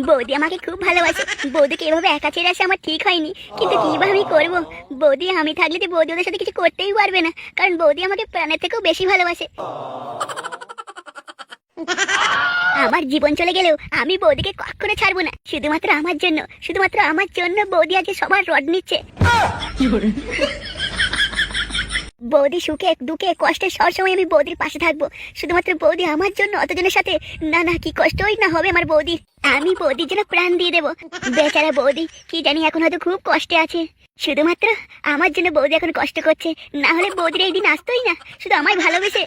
বৌদি আমাকে খুব ভালোবাসে। বৌদিকে এভাবে একা ছেড়ে আসা আমার ঠিক হয়নি, কিন্তু কিভাবে আমি করবো? বৌদি আমি থাকলে তো বৌদি ওদের সাথে কিছু করতেই পারবে না, কারণ বৌদি আমাকে প্রাণের থেকেও বেশি ভালোবাসে। আমার জীবন চলে গেলেও আমি বৌদিকে কখনো ছাড়বো না, শুধুমাত্র আমার জন্য, শুধুমাত্র আমার জন্য বৌদি আজকে সবার রড নিচ্ছে। বৌদি সুখে দুঃখে কষ্টে সবসময় আমি বৌদির পাশে থাকবো, শুধুমাত্র বৌদি আমার জন্য অতজনের সাথে। না না, কি কষ্টই না হবে আমার বৌদি, আমি বৌদির জন্য প্রাণ দিয়ে দেবো। বেচারা বৌদি কি জানি এখন হয়তো খুব কষ্টে আছে, শুধুমাত্র আমার জন্য বৌদি এখন কষ্ট করছে, না হলে বৌদির এই দিন আসতোই না, শুধু আমায় ভালোবেসে।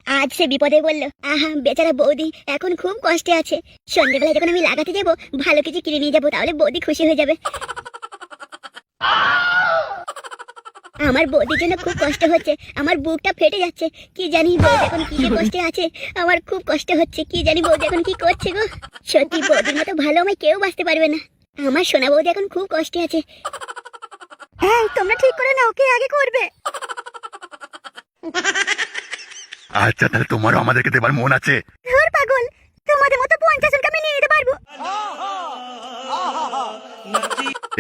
আজ সে বিপদে বললো, আহা বেচারা বৌদি এখন খুব কষ্টে আছে, সন্ধ্যেবেলায় যখন আমি লাগাতে যাবো ভালো কিছু কিনে নিয়ে যাবো, তাহলে বৌদি খুশি হয়ে যাবে। আমার বৌদির জন্য খুব কষ্ট হচ্ছে, আমার বুকটা ফেটে যাচ্ছে, কি জানি বৌদি এখন কি কষ্টে আছে, আমার খুব কষ্ট হচ্ছে, কি জানি বৌদি এখন কি করছে গো। সত্যি বৌদির মতো ভালো আমায় কেউ বাঁচতে পারবে না, আমার সোনা বৌদি এখন খুব কষ্টে আছে। হ্যাঁ তোমরা ঠিক করে নাও কে আগে করবে। আচ্ছা তাহলে তোমারও আমাদেরকে দেবার মন আছে? ধুর পাগল, তোমাদের মতো 50 জনকে আমি নিয়ে যেতে পারবো।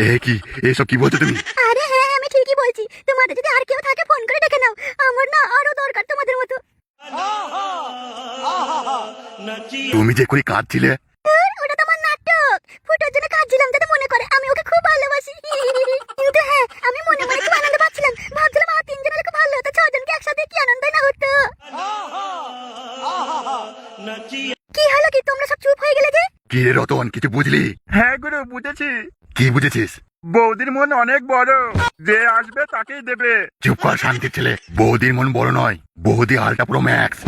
এ কি এসব কি বলছো তুমি? আরে হ্যাঁ আমি ঠিকই বলছি, তোমাদের যদি আর কেউ থাকে ফোন করে ডেকে নাও, আমার না আরো দরকার তোমাদের মতো। তুমি যে করে কাঁদছিলে। ওটা তোমার নাটক, ফুটোর জন্য কাঁদছিলাম যাতে মনে করে আমি ওকে খুব ভালোবাসি। কিন্তু হ্যাঁ আমি মনে মনে খুব আনন্দ পাচ্ছিলাম, ভাবছিলাম আমার 3 জনের খুব ভালো হতো, 6 জনকে একসাথে কি আনন্দ না হতো। কি হলো কি তোমরা সব চুপ হয়ে গেলে যে? কি রে রতন, কিছু বুঝলি? হ্যাঁ গুরু বুঝেছি। কি বুঝেছিস? বৌদির মন অনেক বড়, যে আসবে তাকেই দেবে। চুপ কর শান্তির ছেলে, বৌদির মন বড় নয়, বৌদি আলটা প্রো ম্যাক্স।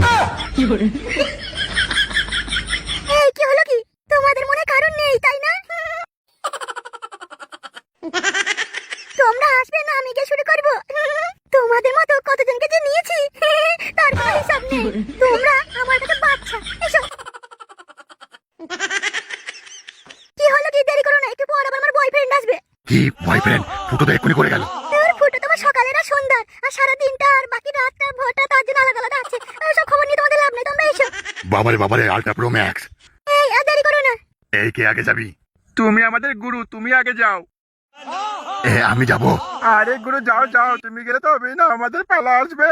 এই কি হলো কি, তোমাদের মনে কারণ নেই তাই না? তোমরা আসবে না আমি গিয়ে শুরু করবো? তোমাদের মতো কতজনকে যে নিয়েছি তার কোনো হিসাব নেই, তোমরা আমার কাছে বাচ্চা। এসো। কি হলো কি, দেরি করো না, একটু পর আবার আমার বয়ফ্রেন্ড আসবে। কি বয়ফ্রেন্ড? ফুটো তো এক্ষুনি করে গেল। তোর ফুটো তোমার সকালের আর সন্ধ্যার আর সারা দিনটা আর বাকি রাতটা ভোরটা তার জন্য আলাদা আলাদা আছে, সব খবর নিয়ে তোমাদের লাভ নেই, তোমরা এসো। বাবারে বাবারে, আলটা প্রো ম্যাক্স। এই আর দেরি করো না। এই কে আগে যাবি? তুমি আমাদের গুরু, তুমি আগে যাও। আমি যাবো? আরে গুরু যাও যাও, তুমি গেলে তো হবেই না, আমাদের পালা আসবে।